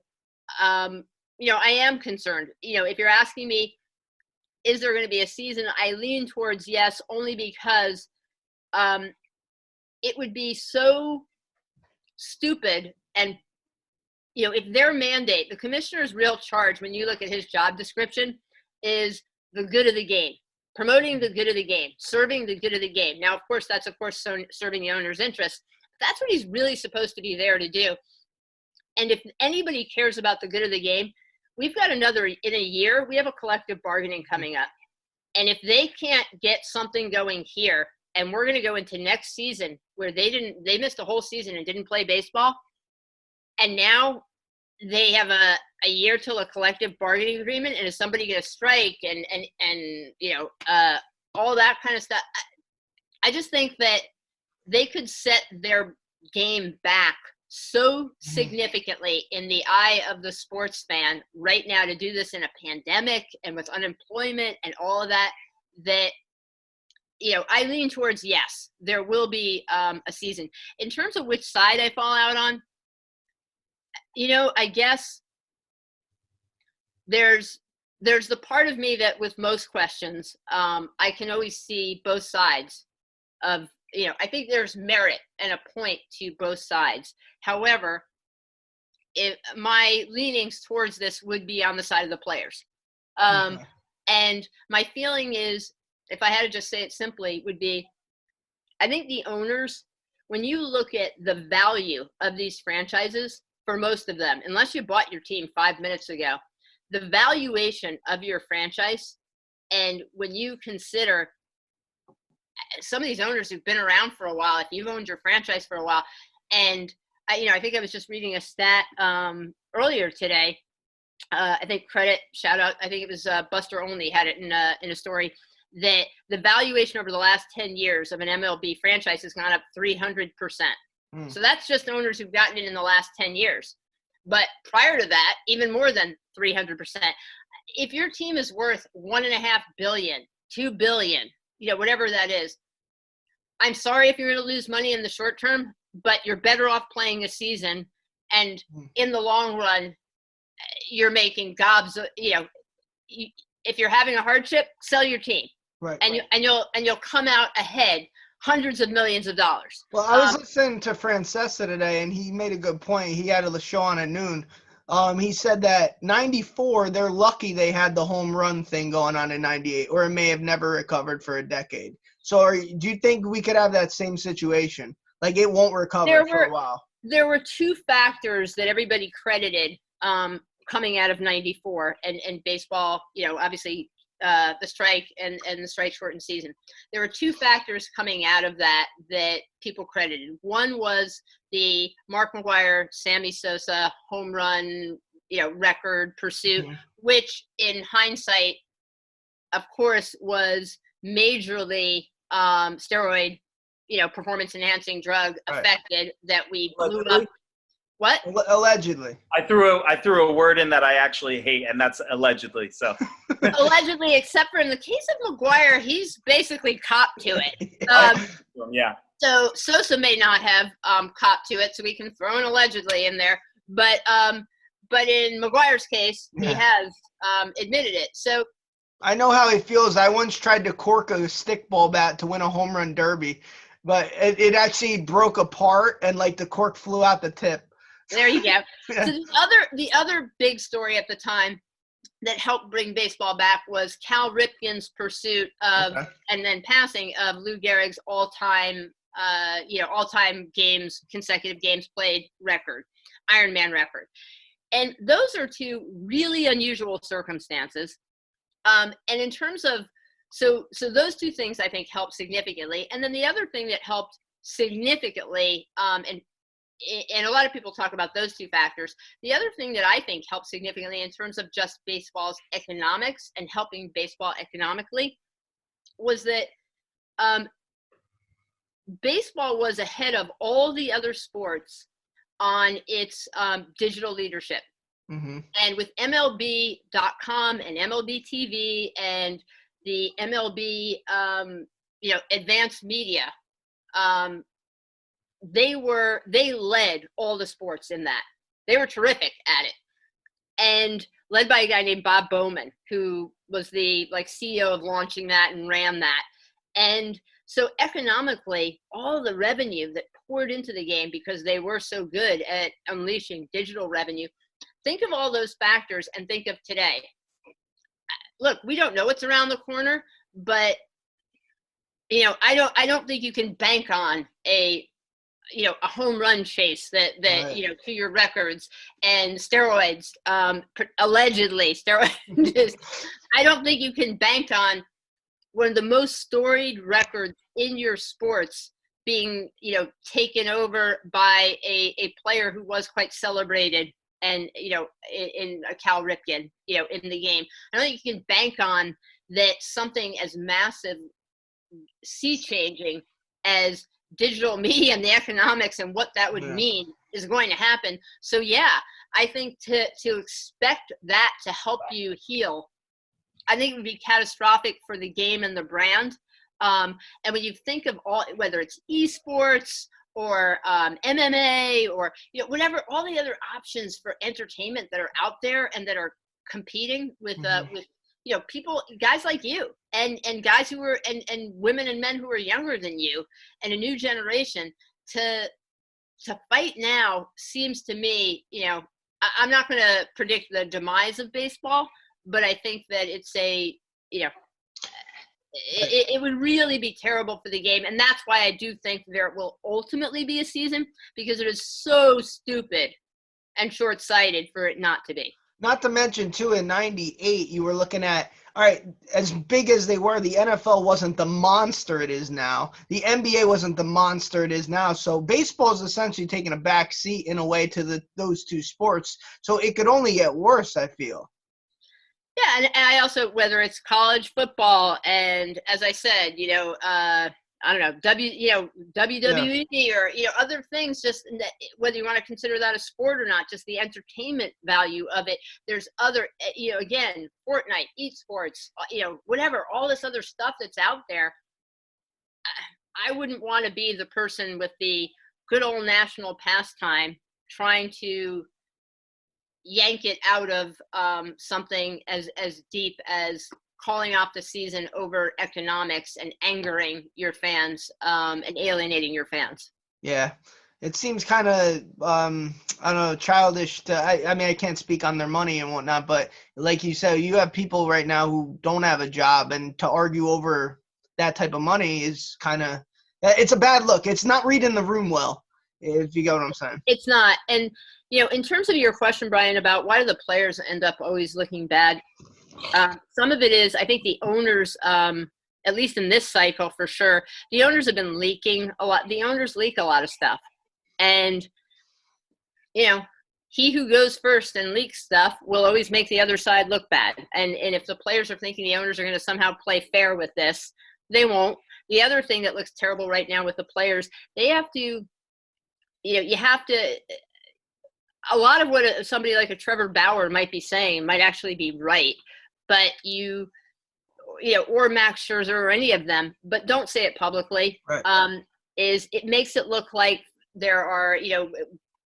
I am concerned. If you're asking me, is there going to be a season? I lean towards yes, only because it would be so stupid. And, if their mandate, the commissioner's real charge, when you look at his job description, is the good of the game. Promoting the good of the game, serving the good of the game. Now, of course, that's, serving the owner's interest. That's what he's really supposed to be there to do. And if anybody cares about the good of the game, we've got in a year, we have a collective bargaining coming up. And if they can't get something going here, and we're going to go into next season where they missed a whole season and didn't play baseball, and now they have a year till a collective bargaining agreement, and is somebody going to strike and all that kind of stuff. I just think that they could set their game back so significantly in the eye of the sports fan right now to do this in a pandemic and with unemployment and all of that, I lean towards yes, there will be a season. In terms of which side I fall out on, I guess there's the part of me that with most questions, I can always see both sides of, I think there's merit and a point to both sides. However, my leanings towards this would be on the side of the players. And my feeling is, if I had to just say it simply, would be, I think the owners, when you look at the value of these franchises, for most of them, unless you bought your team 5 minutes ago, the valuation of your franchise, and when you consider some of these owners who've been around for a while, if you've owned your franchise for a while, and I think I was just reading a stat earlier today. I think shout out, I think it was Buster Only had it in a story, that the valuation over the last 10 years of an MLB franchise has gone up 300%. So that's just owners who've gotten it in the last 10 years. But prior to that, even more than 300%. if your team is worth $1.5 billion, $2 billion, whatever that is, I'm sorry if you're going to lose money in the short term, but you're better off playing a season. And in the long run, you're making gobs. If you're having a hardship, sell your team, Right. And you'll come out ahead, hundreds of millions of dollars. Well, I was listening to Francesa today, and he made a good point. He had a show on at noon. He said that 94, they're lucky they had the home run thing going on in 98, or it may have never recovered for a decade. So do you think we could have that same situation? Like it won't recover for a while? There were two factors that everybody credited coming out of 94 and baseball, obviously the strike and the strike shortened season. There were two factors coming out of that people credited. One was the Mark McGwire, Sammy Sosa home run, record pursuit, which in hindsight, of course, was majorly steroid, performance enhancing drug affected that we blew up. What? Allegedly. I threw a word in that I actually hate, and that's allegedly. So allegedly, except for in the case of McGwire, he's basically copped to it. Yeah. So Sosa may not have copped to it, so we can throw an allegedly in there. But in McGwire's case, he has admitted it. So I know how he feels. I once tried to cork a stickball bat to win a home run derby, but it actually broke apart and like the cork flew out the tip. There you go. So the other big story at the time that helped bring baseball back was Cal Ripken's pursuit of and then passing of Lou Gehrig's all-time consecutive games played record, Ironman record. And those are two really unusual circumstances. And in terms of, so those two things I think helped significantly. And then the other thing that helped significantly, and a lot of people talk about those two factors. The other thing that I think helped significantly in terms of just baseball's economics and helping baseball economically was that baseball was ahead of all the other sports on its digital leadership. And with MLB.com and MLB TV and the MLB, advanced media, they led all the sports in that. They were terrific at it, and led by a guy named Bob Bowman, who was the CEO of launching that and ran that. And so economically, all the revenue that poured into the game because they were so good at unleashing digital revenue. Think of all those factors and think of today. Look, we don't know what's around the corner, but I don't think you can bank on a home run chase that right. To your records and steroids, allegedly steroids. I don't think you can bank on one of the most storied records in your sports being, taken over by a player who was quite celebrated and, in a Cal Ripken, in the game. I don't think you can bank on that something as massive, sea-changing as digital media and the economics and what that would mean is going to happen. So, I think to expect that to help you heal, I think it would be catastrophic for the game and the brand. And when you think of all, whether it's esports or MMA or whatever, all the other options for entertainment that are out there and that are competing with people, guys like you and guys who are and women and men who are younger than you and a new generation to fight now seems to me, I'm not going to predict the demise of baseball, but I think that it's it would really be terrible for the game. And that's why I do think there will ultimately be a season, because it is so stupid and short-sighted for it not to be. Not to mention, too, in 98, you were looking at, all right, as big as they were, the NFL wasn't the monster it is now. The NBA wasn't the monster it is now. So baseball is essentially taking a back seat in a way to those two sports. So it could only get worse, I feel. Yeah, and I also, whether it's college football, and as I said, I don't know, WWE or, other things, just whether you want to consider that a sport or not, just the entertainment value of it. There's other, again, Fortnite, esports, whatever, all this other stuff that's out there. I wouldn't want to be the person with the good old national pastime trying to yank it out of something as deep as calling off the season over economics and angering your fans and alienating your fans. Yeah, it seems kind of I don't know, childish to, I mean, I can't speak on their money and whatnot, but like you said, you have people right now who don't have a job, and to argue over that type of money is kind of, it's a bad look. It's not reading the room well, if you get what I'm saying. It's not. And in terms of your question, Brian, about why do the players end up always looking bad, some of it is, I think, the owners, at least in this cycle for sure, the owners have been leaking a lot. The owners leak a lot of stuff. And, he who goes first and leaks stuff will always make the other side look bad. And if the players are thinking the owners are going to somehow play fair with this, they won't. The other thing that looks terrible right now with the players, they have to, you have to, a lot of what somebody like a Trevor Bauer might be saying might actually be right. But or Max Scherzer or any of them, but don't say it publicly, right. Is it makes it look like there are,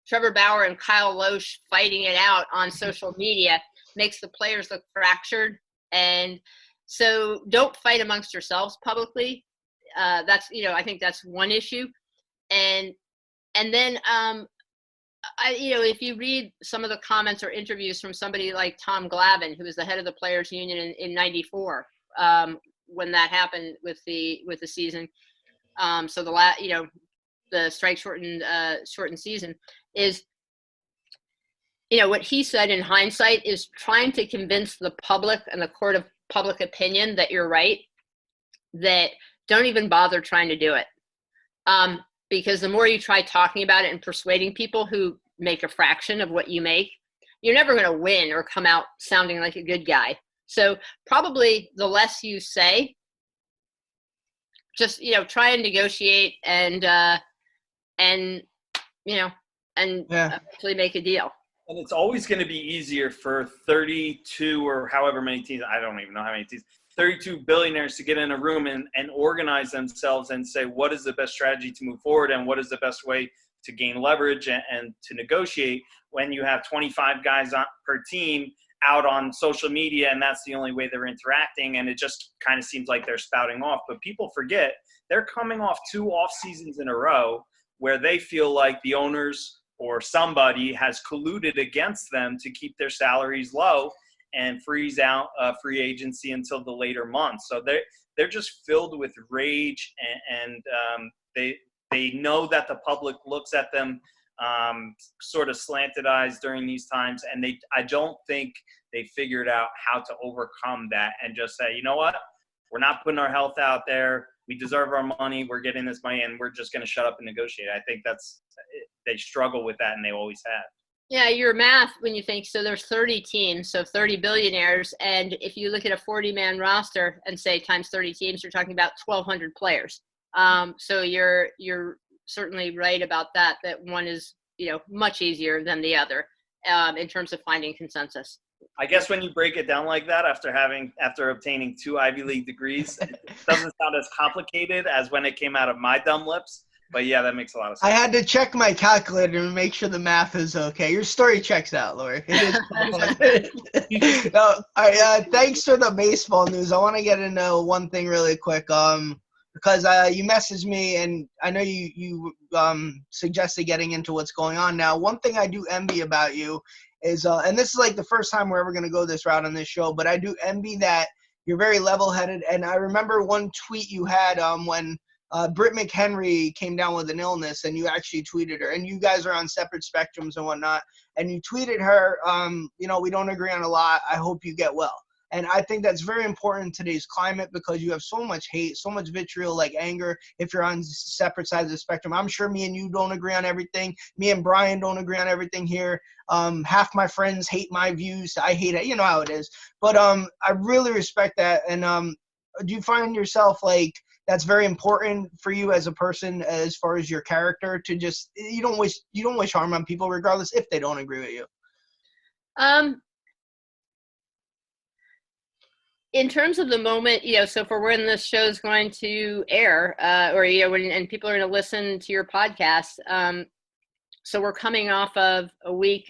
Trevor Bauer and Kyle Loesch fighting it out on social media, makes the players look fractured. And so don't fight amongst yourselves publicly. That's, I think that's one issue. And then, if you read some of the comments or interviews from somebody like Tom Glavine, who was the head of the Players Union in '94, when that happened with the season, so the strike shortened season, is, what he said in hindsight is trying to convince the public and the court of public opinion that you're right, that don't even bother trying to do it. Because the more you try talking about it and persuading people who make a fraction of what you make, you're never going to win or come out sounding like a good guy. So probably the less you say, just, try and negotiate and actually make a deal. And it's always going to be easier for 32 or however many teams, I don't even know how many teams, 32 billionaires to get in a room and organize themselves and say, what is the best strategy to move forward and what is the best way to gain leverage and to negotiate, when you have 25 guys per team out on social media and that's the only way they're interacting, and it just kind of seems like they're spouting off. But people forget they're coming off 2 off seasons in a row where they feel like the owners or somebody has colluded against them to keep their salaries low and freeze out free agency until the later months. So they're just filled with rage, and they know that the public looks at them sort of slanted eyes during these times, and I don't think they figured out how to overcome that and just say, you know what, we're not putting our health out there. We deserve our money. We're getting this money, and we're just going to shut up and negotiate. I think they struggle with that, and they always have. Yeah, your math, when you think, so there's 30 teams, so 30 billionaires, and if you look at a 40-man roster and say times 30 teams, you're talking about 1,200 players. So you're certainly right about that one is, much easier than the other in terms of finding consensus. I guess when you break it down like that, after obtaining 2 Ivy League degrees, it doesn't sound as complicated as when it came out of my dumb lips. But yeah, that makes a lot of sense. I had to check my calculator to make sure the math is okay. Your story checks out, Lori. It is. No, all right, thanks for the baseball news. I want to get into one thing really quick. Because you messaged me, and I know you suggested getting into what's going on now. One thing I do envy about you is, and this is like the first time we're ever going to go this route on this show, but I do envy that you're very level-headed. And I remember one tweet you had when Britt McHenry came down with an illness, and you actually tweeted her, and you guys are on separate spectrums and whatnot, and you tweeted her, we don't agree on a lot. I hope you get well. And I think that's very important in today's climate, because you have so much hate, so much vitriol, like anger, if you're on separate sides of the spectrum. I'm sure me and you don't agree on everything. Me and Brian don't agree on everything here. Half my friends hate my views. I hate it. You know how it is. But I really respect that. And do you find yourself like that's very important for you as a person, as far as your character, to just, you don't wish harm on people regardless if they don't agree with you? In terms of the moment, so for when this show is going to air, or, and people are going to listen to your podcast, so we're coming off of a week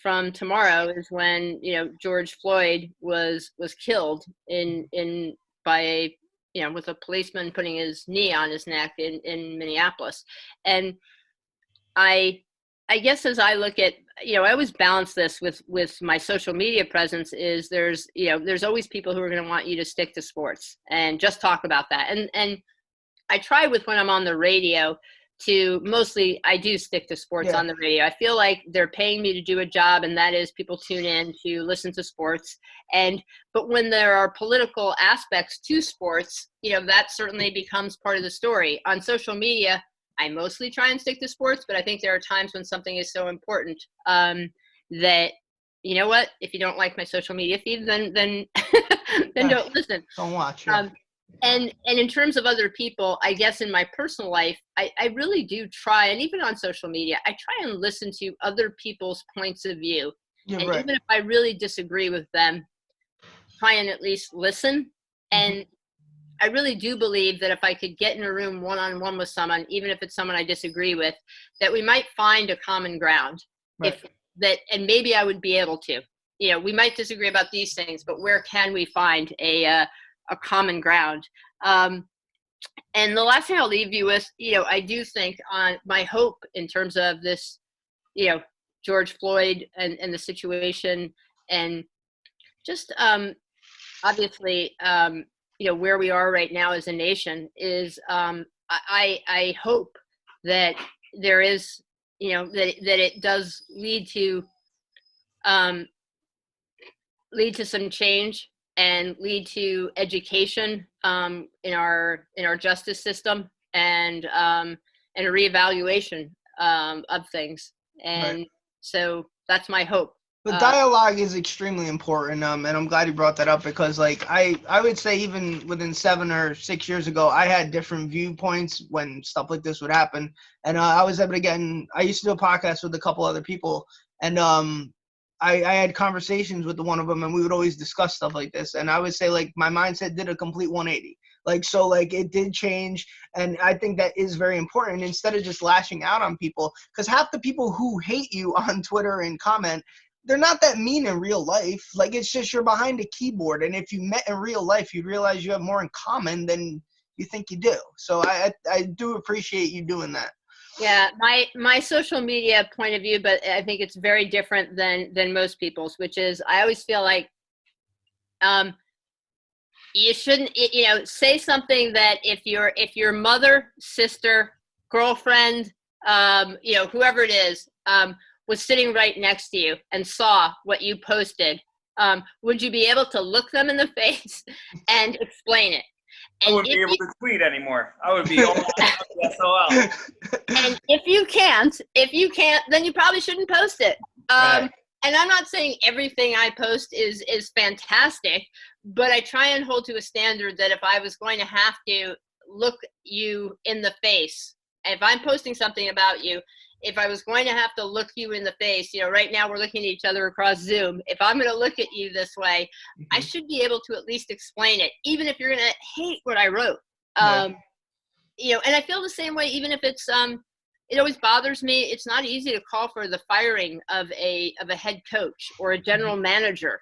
from tomorrow is when, George Floyd was killed by with a policeman putting his knee on his neck in Minneapolis. And I guess as I look at, I always balance this with my social media presence is there's always people who are going to want you to stick to sports and just talk about that. And I try with when I'm on the radio to mostly, I do stick to sports on the radio. I feel like they're paying me to do a job, and that is people tune in to listen to sports. But when there are political aspects to sports, that certainly becomes part of the story. On social media, I mostly try and stick to sports, but I think there are times when something is so important that, you know what, if you don't like my social media feed, then don't listen. Don't watch. And in terms of other people, I guess in my personal life, I really do try, and even on social media, I try and listen to other people's points of view. Even if I really disagree with them, try and at least listen. And I really do believe that if I could get in a room one-on-one with someone, even if it's someone I disagree with, that we might find a common ground. And maybe I would be able to. We might disagree about these things, but where can we find a common ground? And the last thing I'll leave you with, I do think on my hope in terms of this, George Floyd and the situation, and just obviously, where we are right now as a nation is, I hope that there is, that it does lead to some change and lead to education in our justice system, and a reevaluation of things. And so that's my hope. But dialogue is extremely important, and I'm glad you brought that up, because I would say even within 7 or 6 years ago, I had different viewpoints when stuff like this would happen, and I was able to I used to do a podcast with a couple other people, and I had conversations with one of them, and we would always discuss stuff like this, and I would say my mindset did a complete 180. It did change, and I think that is very important, instead of just lashing out on people, because half the people who hate you on Twitter and comment, they're not that mean in real life. It's just you're behind a keyboard, and if you met in real life, you'd realize you have more in common than you think you do. So I do appreciate you doing that. Yeah, my social media point of view, but I think it's very different than most people's, which is I always feel like you shouldn't, say something that if your mother, sister, girlfriend, whoever it is, was sitting right next to you and saw what you posted, would you be able to look them in the face and explain it? And I wouldn't be able to tweet anymore. I would be SOL. And if you can't, then you probably shouldn't post it. And I'm not saying everything I post is fantastic, but I try and hold to a standard that if I was going to have to look you in the face, if I'm posting something about you, if I was going to have to look you in the face, right now we're looking at each other across Zoom. If I'm going to look at you this way, I should be able to at least explain it, even if you're going to hate what I wrote. And I feel the same way, even if it's, it always bothers me. It's not easy to call for the firing of a head coach or a general manager,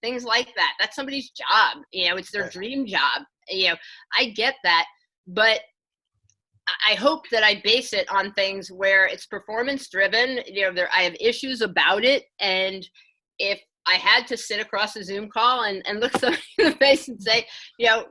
things like that. That's somebody's job. It's their dream job. I get that, but I hope that I base it on things where it's performance driven. I have issues about it. And if I had to sit across a Zoom call and look somebody in the face and say,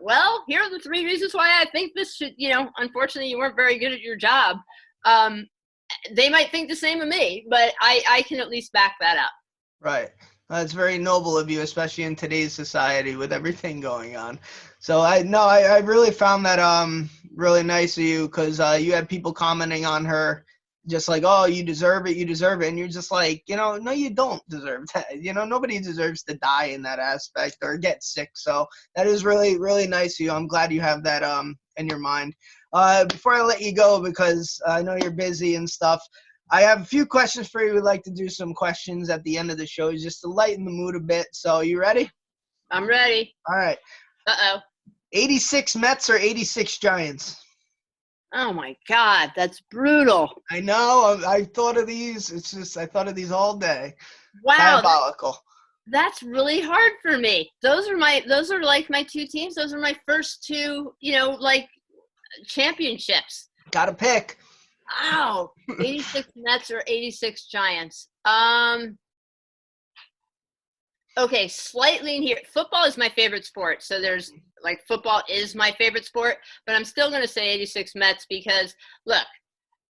well, here are the 3 reasons why I think this should, unfortunately you weren't very good at your job. They might think the same of me, but I can at least back that up. Right. That's very noble of you, especially in today's society with everything going on. So I really found that really nice of you, because you had people commenting on her just like, oh, you deserve it, and you're just like, no, you don't deserve that. Nobody deserves to die in that aspect or get sick. So that is really, really nice of you. I'm glad you have that in your mind. Before I let you go, because I know you're busy and stuff, I have a few questions for you. We'd like to do some questions at the end of the show just to lighten the mood a bit. So you ready? I'm ready. All right. 86 Mets or 86 Giants? Oh my God, that's brutal. I know. I thought of these. It's just I thought of these all day. Wow, Diabolical. that's really hard for me. Those are like my two teams. Those are my first two, like championships. Gotta pick. Wow, 86 Mets or 86 Giants. Okay, slightly in here. Football is my favorite sport, so there's football is my favorite sport, but I'm still going to say 86 Mets because, look,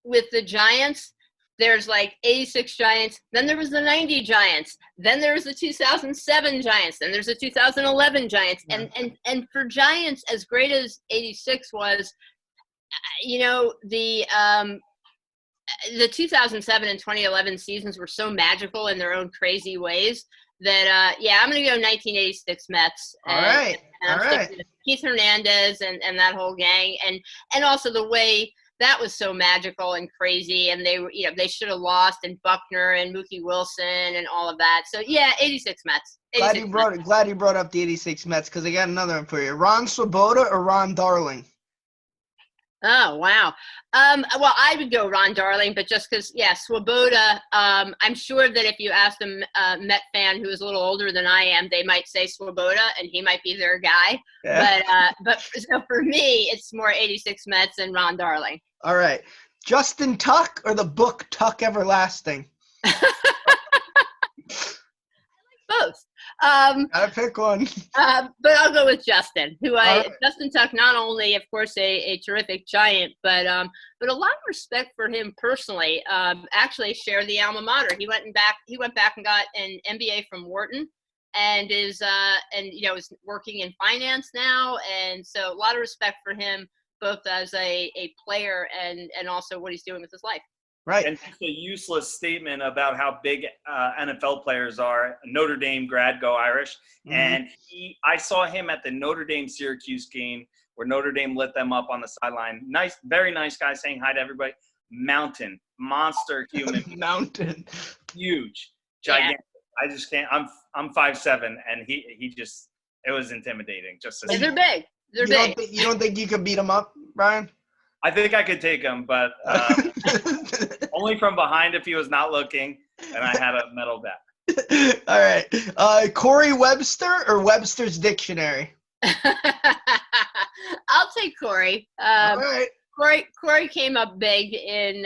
with the Giants, there's 86 Giants, then there was the 90 Giants, then there was the 2007 Giants, then there's the 2011 Giants, and for Giants, as great as 86 was, the 2007 and 2011 seasons were so magical in their own crazy ways that, I'm going to go 1986 Mets. All right. Keith Hernandez and that whole gang. And also the way that was so magical and crazy. And they were, they should have lost, and Buckner and Mookie Wilson and all of that. So, 86 Mets. 86 Glad you brought up the 86 Mets because I got another one for you. Ron Swoboda or Ron Darling? Oh, wow. Well, I would go Ron Darling, but just because, Swoboda, I'm sure that if you asked a Met fan who is a little older than I am, they might say Swoboda, and he might be their guy. Yeah. But so for me, it's more 86 Mets and Ron Darling. All right. Justin Tuck or the book Tuck Everlasting? Both. Gotta pick one. But I'll go with Justin, Justin Tuck, not only, of course, a terrific Giant, but a lot of respect for him personally. Actually, share the alma mater. He went back and got an MBA from Wharton, and is working in finance now. And so a lot of respect for him, both as a player and also what he's doing with his life. Right. And just a useless statement about how big NFL players are. Notre Dame grad, go Irish. Mm-hmm. And I saw him at the Notre Dame-Syracuse game where Notre Dame lit them up on the sideline. Nice, very nice guy saying hi to everybody. Mountain, monster human. Mountain. Huge, gigantic. Yeah. I just can't. I'm 5'7", and he just, it was intimidating. They're big. They're big. You don't think you could beat them up, Brian? I think I could take him, but only from behind if he was not looking, and I had a metal bat. All right. Corey Webster or Webster's Dictionary? I'll take Corey. All right. Corey came up big in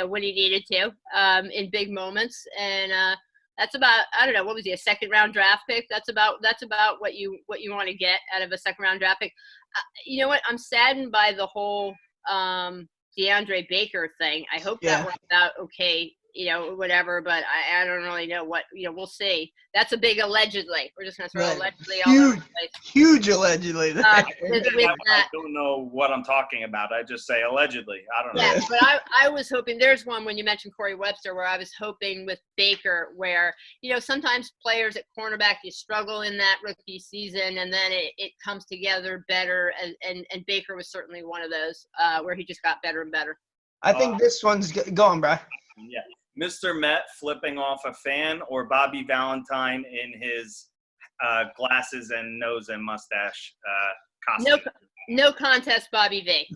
when he needed to, in big moments, and that's about, I don't know, what was he, a second round draft pick? That's about what you want to get out of a second round draft pick. You know what? I'm saddened by the whole DeAndre Baker thing. I hope that works out okay, whatever, but I don't really know what, we'll see. That's a big allegedly. We're just going to throw allegedly all over the place. Huge allegedly. I don't know what I'm talking about. I just say allegedly. I don't know. Yeah, but I was hoping, there's one when you mentioned Corey Webster where I was hoping with Baker where, sometimes players at cornerback, you struggle in that rookie season and then it comes together better. And Baker was certainly one of those where he just got better and better. I think this one's going, bro. Yeah. Mr. Met flipping off a fan or Bobby Valentine in his glasses and nose and mustache costume? No contest, Bobby V.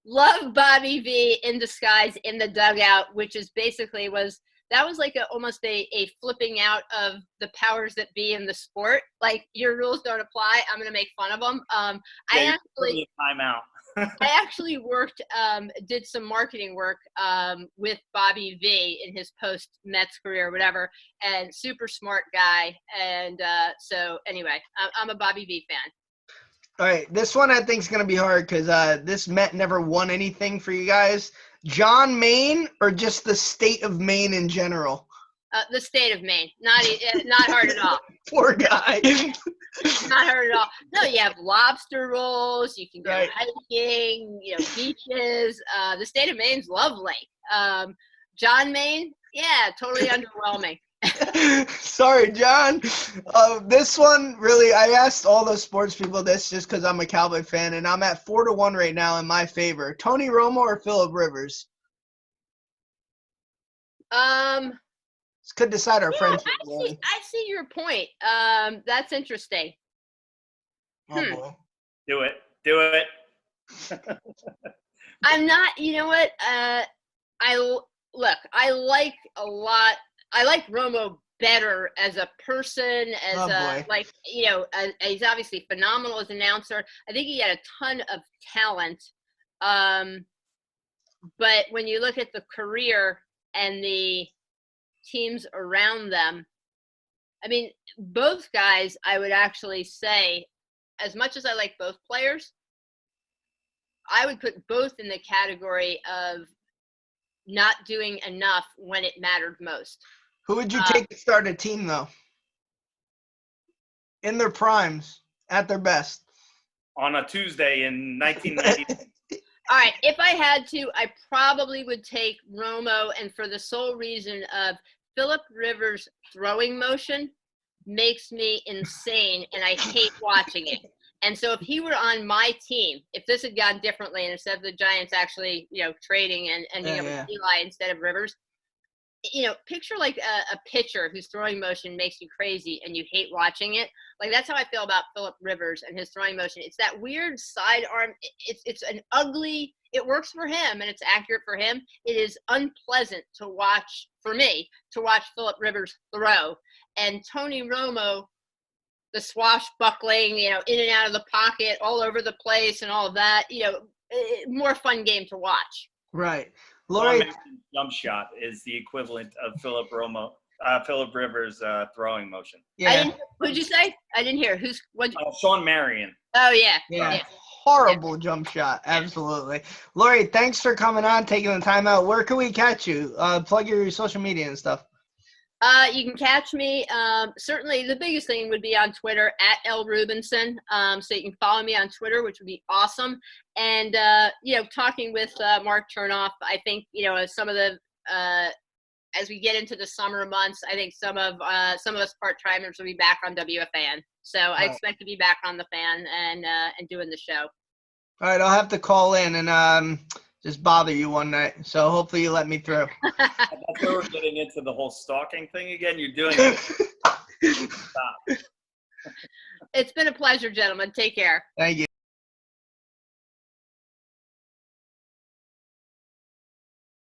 Love Bobby V in disguise in the dugout, which is basically that was like almost a flipping out of the powers that be in the sport. Like, your rules don't apply. I'm going to make fun of them. Time out. I actually did some marketing work with Bobby V in his post-Mets career or whatever, and super smart guy. And so anyway, I'm a Bobby V fan. All right, this one I think is going to be hard because this Met never won anything for you guys. John Maine or just the state of Maine in general? The state of Maine. Not hard at all. Poor guy. Not hurt at all. No, you have lobster rolls. You can go Right. hiking. Beaches. The state of Maine's lovely. John, Maine, yeah, totally underwhelming. Sorry, John. This one really, I asked all the sports people this just because I'm a Cowboy fan, and I'm at 4-1 right now in my favor. Tony Romo or Phillip Rivers? This could decide our friendship. I see your point. That's interesting. Oh, boy. Do it. I'm not. You know what? I like Romo better as a person, he's obviously phenomenal as an announcer. I think he had a ton of talent. But when you look at the career and the teams around them, I mean, both guys, I would actually say, as much as I like both players, I would put both in the category of not doing enough when it mattered most. Who would you take to start a team, though? In their primes, at their best. On a Tuesday in 1990. All right, if I had to, I probably would take Romo, and for the sole reason of Phillip Rivers' throwing motion makes me insane, and I hate watching it. And so if he were on my team, if this had gone differently, and instead of the Giants actually, trading and ending up with Eli instead of Rivers, picture like a pitcher whose throwing motion makes you crazy and you hate watching it. Like, that's how I feel about Phillip Rivers and his throwing motion. It's that weird sidearm. It's an ugly, it works for him and it's accurate for him. It is unpleasant to watch, for me, to watch Phillip Rivers throw. And Tony Romo, the swashbuckling, in and out of the pocket, all over the place and all of that, more fun game to watch. Right. Lori, jump shot is the equivalent of Phillip Rivers' throwing motion. Yeah. Who'd you say? I didn't hear. Sean Marion. Oh, yeah. Yeah. Horrible jump shot. Absolutely. Lori, thanks for coming on, taking the time out. Where can we catch you? Plug your social media and stuff. You can catch me. Certainly, the biggest thing would be on Twitter @L Rubinson. So you can follow me on Twitter, which would be awesome. And talking with Mark Chernoff, I think some of the as we get into the summer months, I think some of us part-timers will be back on WFAN. So I expect to be back on the fan and doing the show. All right, I'll have to call in and just bother you one night. So hopefully you let me through. That's where we're getting into the whole stalking thing again. You're doing it. Stop. It's been a pleasure, gentlemen. Take care. Thank you.